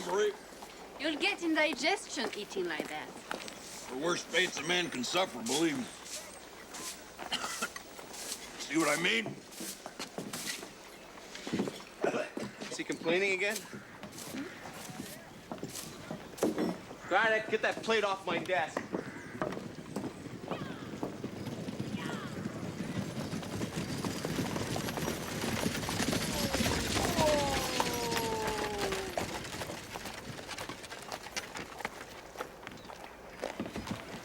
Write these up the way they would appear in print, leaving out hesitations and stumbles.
Marie. You'll get indigestion eating like that. The worst fates a man can suffer, believe me. See what I mean? Is he complaining again? Right, get that plate off my desk.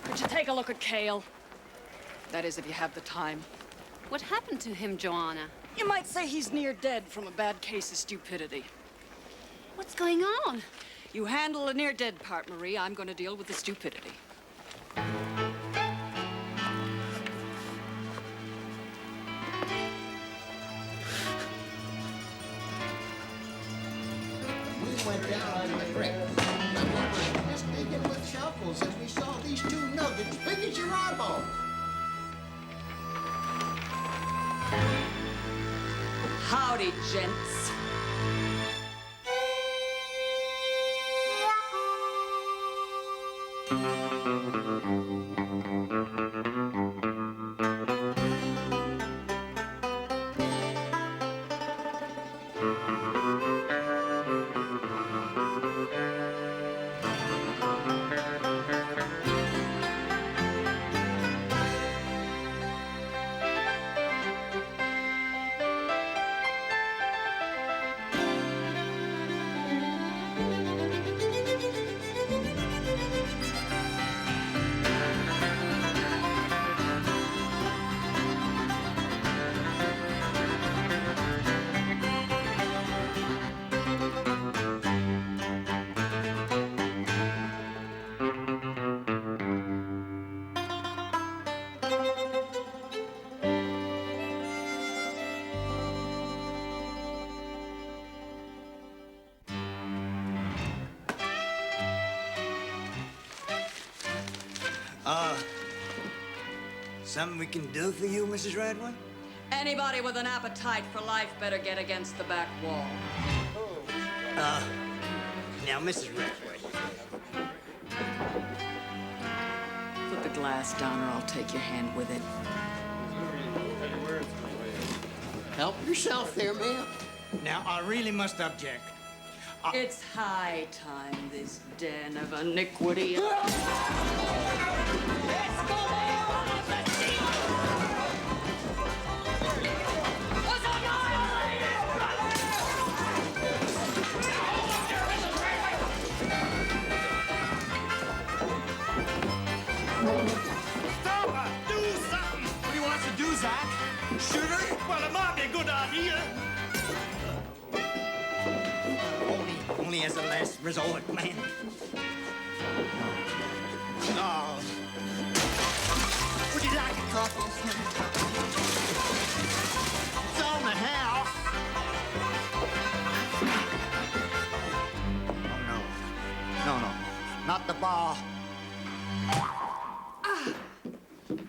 Could you take a look at Cale? That is, if you have the time. What happened to him, Joanna? You might say he's near dead from a bad case of stupidity. What's going on? You handle the near-dead part, Marie. I'm going to deal with the stupidity. We went down to the creek. And we were just digging with shovels and we saw these two nuggets big as your eyeball. Howdy, gents. Something we can do for you, Mrs. Radway? Anybody with an appetite for life better get against the back wall. Now, Mrs. Radway. Put the glass down or I'll take your hand with it. Help yourself there, ma'am. Now, I really must object. It's high time this den of iniquity. Stop her! Do something! What do you want us to do, Zach? Shoot her? Well, it might be a good idea. Only as a last resort, man. Oh. Would you like a coffee, son? It's on the house. Oh, no, not the bar.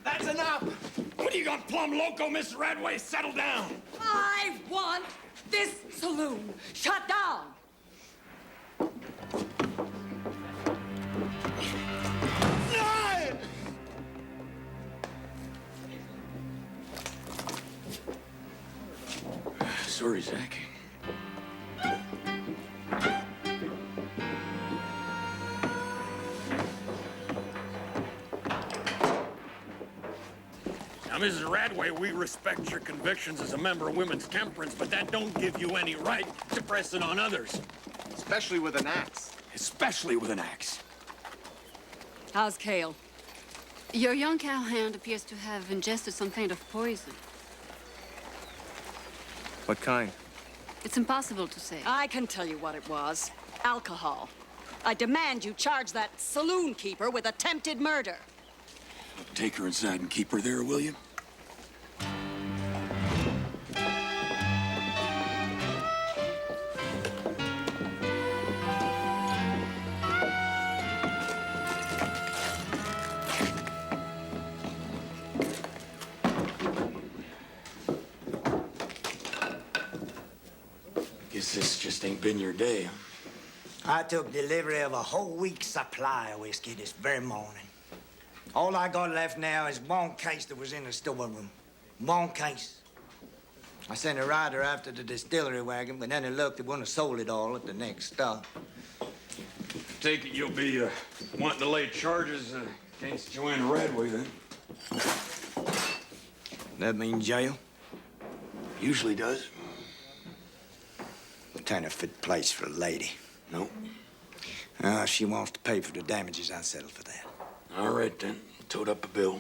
That's enough! What do you got, plumb loco, Miss Radway? Settle down! I want this saloon shut down. Sorry, Zach. Now, Mrs. Radway, we respect your convictions as a member of Women's Temperance, but that don't give you any right to press it on others. Especially with an axe. Especially with an axe. How's Cale? Your young cowhand appears to have ingested some kind of poison. What kind? It's impossible to say. I can tell you what it was. Alcohol. I demand you charge that saloon keeper with attempted murder. Take her inside and keep her there, will you? Guess this just ain't been your day, huh? I took delivery of a whole week's supply of whiskey this very morning. All I got left now is one case that was in the storeroom. One case. I sent a rider after the distillery wagon, but then it looked they wouldn't have sold it all at the next stop. Take it you'll be wanting to lay charges against Joanne Radway, then? That mean jail? Usually does. Kind of fit place for a lady. No. If she wants to pay for the damages, I'll settle for that. All right, then. Tote up a bill.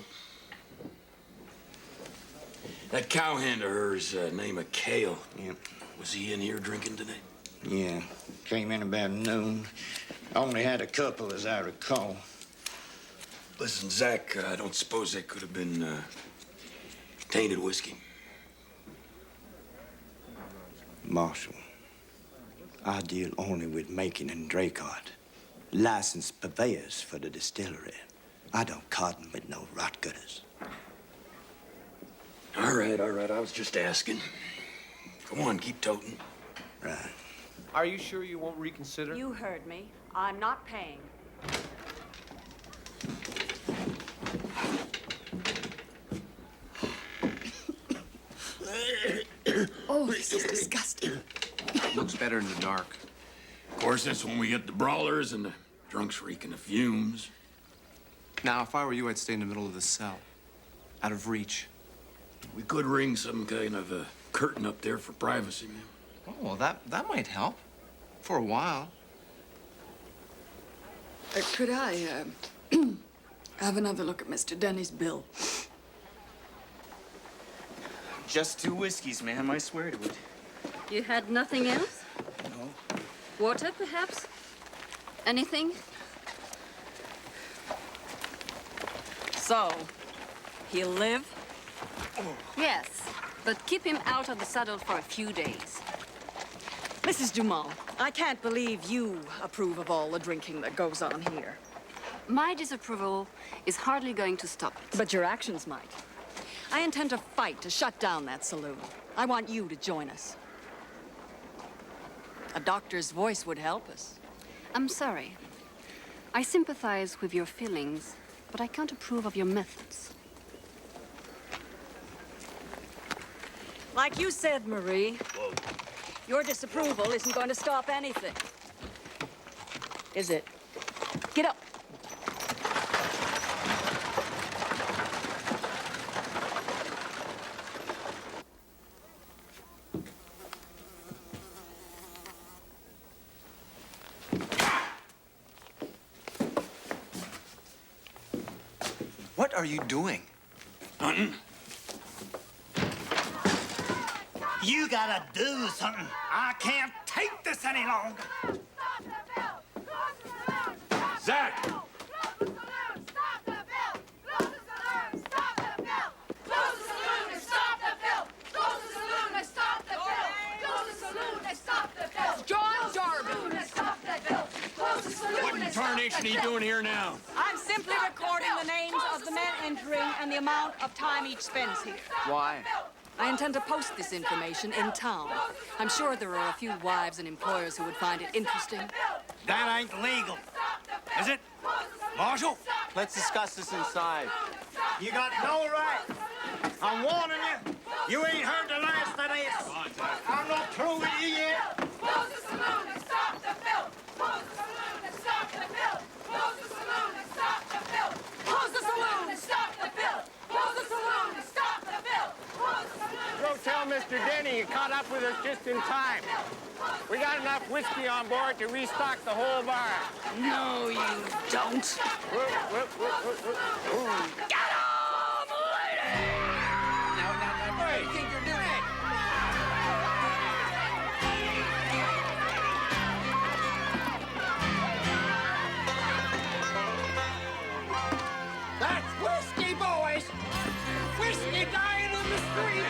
That cowhand of hers, name of Cale. Yep. Was he in here drinking today? Yeah. Came in about noon. Only had a couple, as I recall. Listen, Zach, I don't suppose that could have been tainted whiskey. Marshal, I deal only with Macon and Draycott, licensed purveyors for the distillery. I don't cotton with no rot gutters. All right, I was just asking. Go on, keep toting. Right. Are you sure you won't reconsider? You heard me. I'm not paying. Oh, this is disgusting. Looks better in the dark. Of course, that's when we get the brawlers and the drunks reeking of fumes. Now, if I were you, I'd stay in the middle of the cell. Out of reach. We could ring some kind of a curtain up there for privacy, man. Oh, well, that might help. For a while. Could I have another look at Mr. Denny's bill? Just 2 whiskeys, ma'am. I swear to it. You had nothing else? No. Water, perhaps? Anything? So, he'll live? Yes, but keep him out of the saddle for a few days. Mrs. Dumont, I can't believe you approve of all the drinking that goes on here. My disapproval is hardly going to stop it. But your actions might. I intend to fight to shut down that saloon. I want you to join us. A doctor's voice would help us. I'm sorry. I sympathize with your feelings, but I can't approve of your methods. Like you said, Marie, your disapproval isn't going to stop anything. Is it? Get up. What are you doing? Hunting? You gotta do something. I can't take this any longer. Zach! What in tarnation are you doing here now? I'm simply recording the names of the men entering and the amount of time each spends here. Why? I intend to post this information in town. I'm sure there are a few wives and employers who would find it interesting. That ain't legal. Is it? Marshal? Let's discuss this inside. You got no right. I'm warning you. You ain't heard the last of this. I'm not through with you yet. Close the saloon and stop the bill! Close the saloon and stop the bill! Close the saloon and stop the bill! Close the saloon and stop the bill! Close the saloon and stop the bill! Close the saloon. Go tell Mr. Denny you caught up with us just in time. We got enough whiskey on board to restock the whole bar. No, you don't. Get him, lady! Now, what do you think you're doing? That's whiskey, boys! Whiskey dying in the street!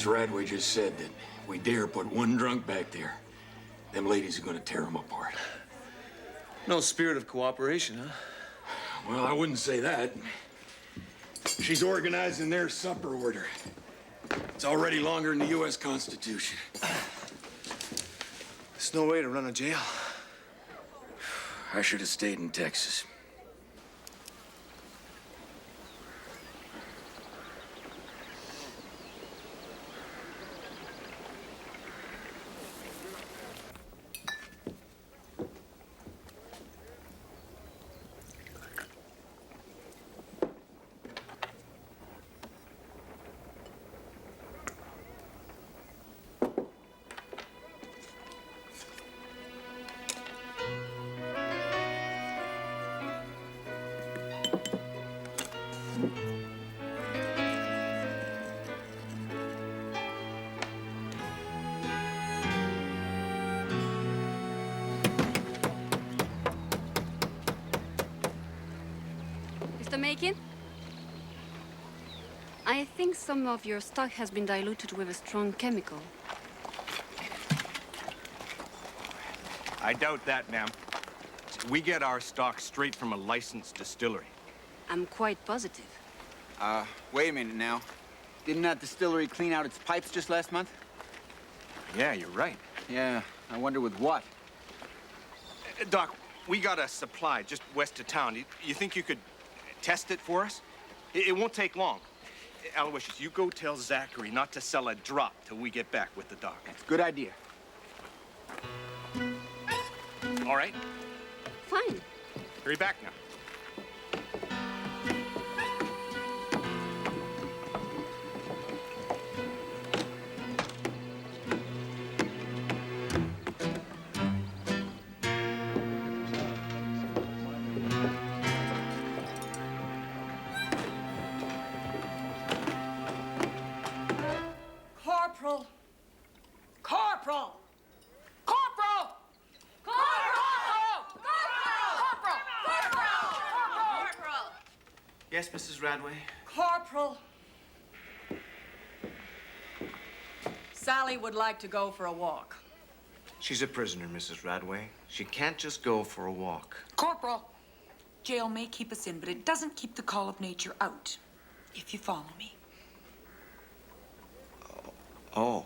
Miss Radway just said that we dare put one drunk back there, them ladies are gonna tear him apart. No spirit of cooperation, huh? Well, I wouldn't say that. She's organizing their supper order. It's already longer than the U.S. Constitution. There's no way to run a jail. I should have stayed in Texas. Mr. Macon? I think some of your stock has been diluted with a strong chemical. I doubt that, ma'am. We get our stock straight from a licensed distillery. I'm quite positive. Wait a minute now. Didn't that distillery clean out its pipes just last month? Yeah, you're right. Yeah, I wonder with what? Doc, we got a supply just west of town. You think you could test it for us? It won't take long. Aloysius, you go tell Zachary not to sell a drop till we get back with the doc. That's a good idea. All right? Fine. Hurry back now. Corporal! Corporal! Corporal! Yes, Mrs. Radway? Corporal! Sally would like to go for a walk. She's a prisoner, Mrs. Radway. She can't just go for a walk. Corporal, jail may keep us in, but it doesn't keep the call of nature out, if you follow me. Oh.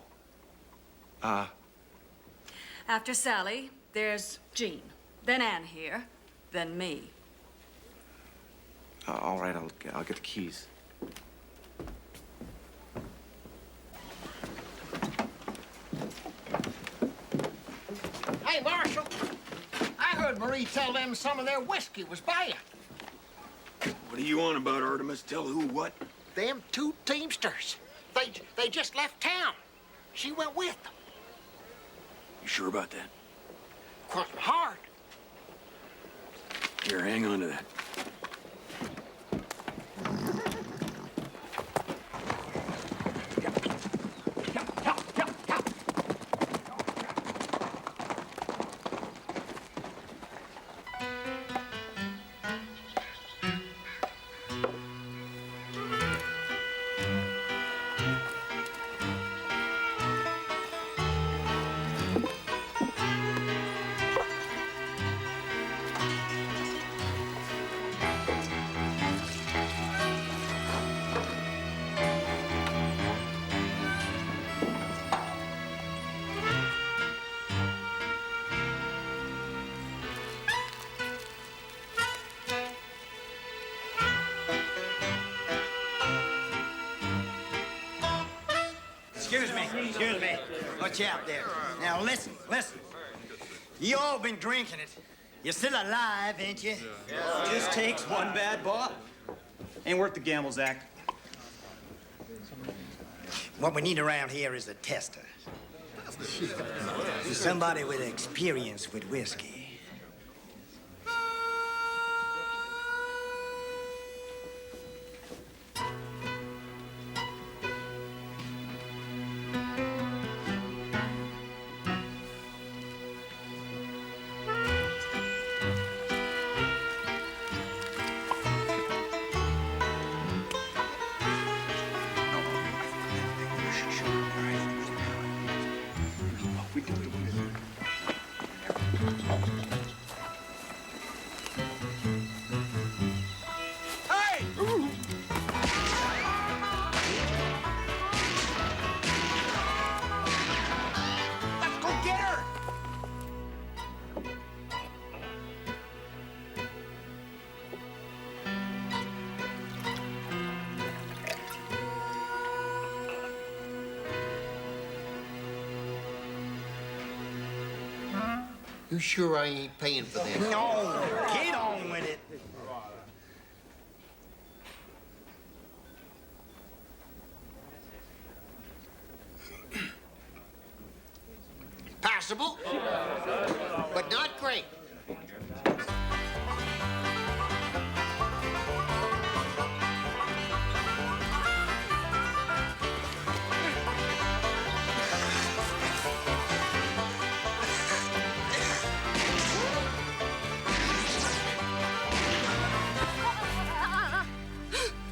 After Sally, there's Jean. Then Anne here. Then me. All right, I'll get the keys. Hey, Marshal. I heard Marie tell them some of their whiskey was bad. What are you on about, Artemis? Tell who what? Them two teamsters. They just left town. She went with them. You sure about that? Crossed my heart. Here, hang on to that. Excuse me. Watch out there. Now listen. You all been drinking it. You're still alive, ain't you? Just takes one bad bottle. Ain't worth the gamble, Zach. What we need around here is a tester. Somebody with experience with whiskey. Hey! Let's go get her! You sure I ain't paying for that? No, get on with it. Passable, but not great.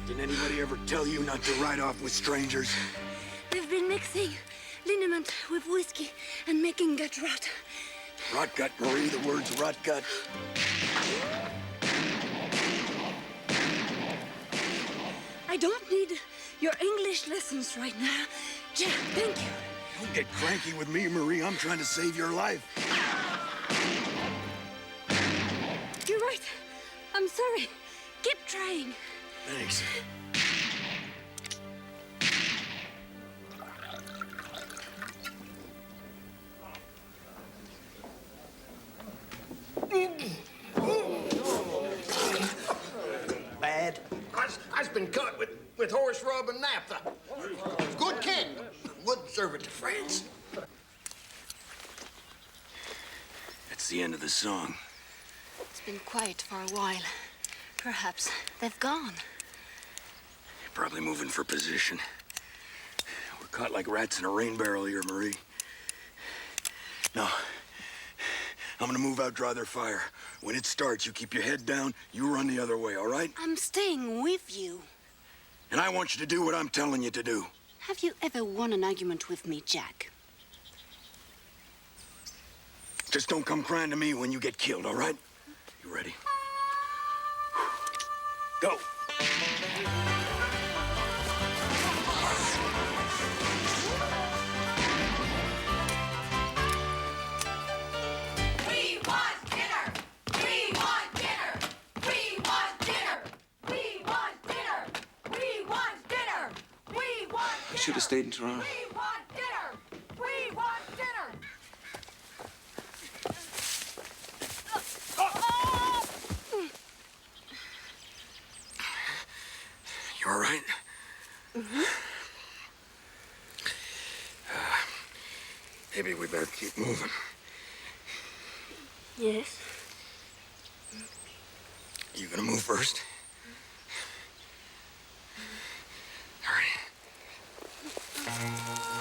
Didn't anybody ever tell you not to ride off with strangers? We've been mixing liniment with whiskey and making gut rot. Rot gut, Marie, the word's rot gut. I don't need your English lessons right now. Jack, thank you. Don't get cranky with me, Marie. I'm trying to save your life. You're right. I'm sorry. Keep trying. Thanks. Bad. I've been cut with horse rub and naphtha. Good king. Wouldn't serve it to France. That's the end of the song. It's been quiet for a while. Perhaps they've gone. Probably moving for position. We're caught like rats in a rain barrel here, Marie. No. I'm gonna move out, draw their fire. When it starts, you keep your head down, you run the other way, all right? I'm staying with you. And I want you to do what I'm telling you to do. Have you ever won an argument with me, Jack? Just don't come crying to me when you get killed, all right? You ready? Go. We want dinner! We want dinner! We want dinner! We want dinner! We want dinner! We want I should have stayed in Toronto. We want dinner! We want dinner! You all right? Maybe we better keep moving. Yes. You gonna move first? All right.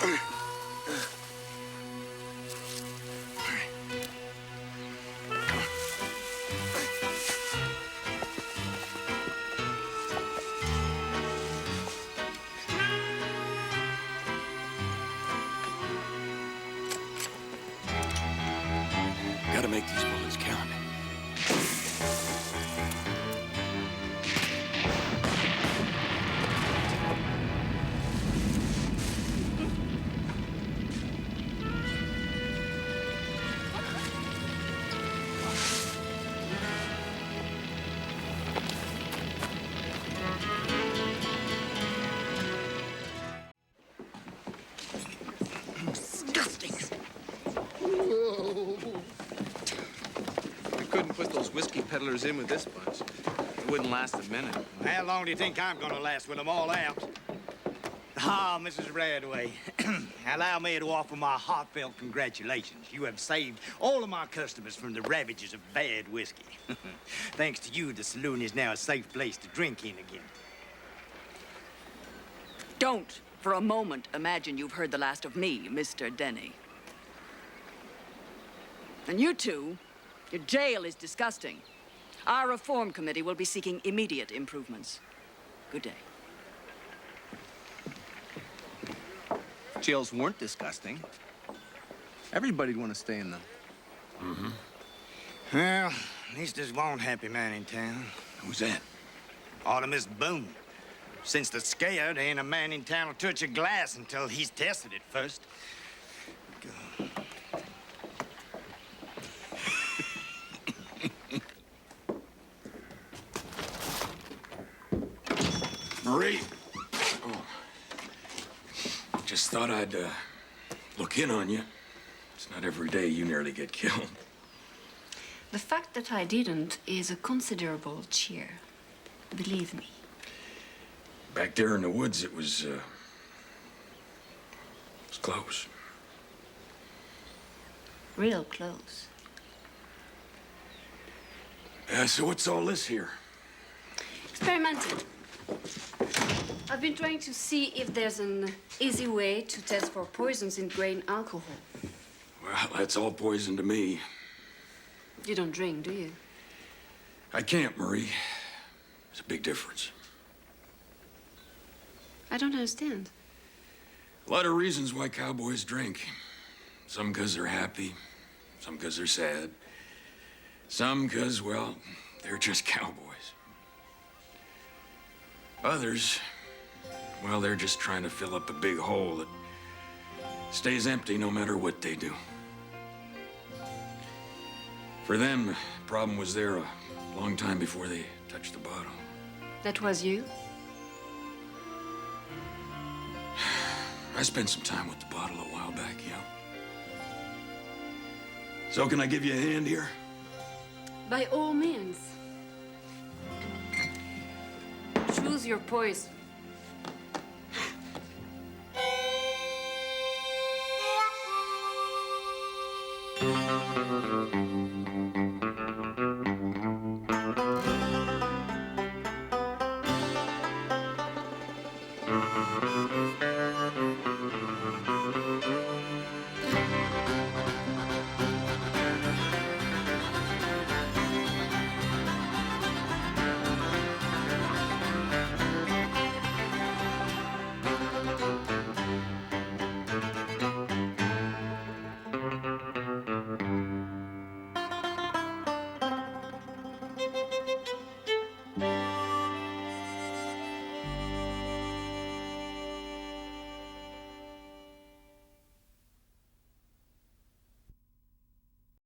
All right. Come on. Gotta make these bullets count. Disgusting. We couldn't put those whiskey peddlers in with this bunch. It wouldn't last a minute. How long do you think I'm gonna last with them all out? Ah, Mrs. Radway, allow me to offer my heartfelt congratulations. You have saved all of my customers from the ravages of bad whiskey. Thanks to you, the saloon is now a safe place to drink in again. Don't, for a moment, imagine you've heard the last of me, Mr. Denny. And you two, your jail is disgusting. Our reform committee will be seeking immediate improvements. Good day. Jails weren't disgusting. Everybody'd want to stay in them. Mm-hmm. Well, at least there's one happy man in town. Who's that? Artemis Boone. Since the scare, there ain't a man in town will touch a glass until he's tested it first. Marie. Oh. Just thought I'd look in on you. It's not every day you nearly get killed. The fact that I didn't is a considerable cheer. Believe me. Back there in the woods, it was close. Real close. So what's all this here? Experimenting. I've been trying to see if there's an easy way to test for poisons in grain alcohol. Well, that's all poison to me. You don't drink, do you? I can't, Marie. There's a big difference. I don't understand. A lot of reasons why cowboys drink. Some because they're happy, some because they're sad, some because, well, they're just cowboys. Others, well, they're just trying to fill up a big hole that stays empty no matter what they do. For them, the problem was there a long time before they touched the bottle. That was you? I spent some time with the bottle a while back, yeah. So can I give you a hand here? By all means. Choose your poison.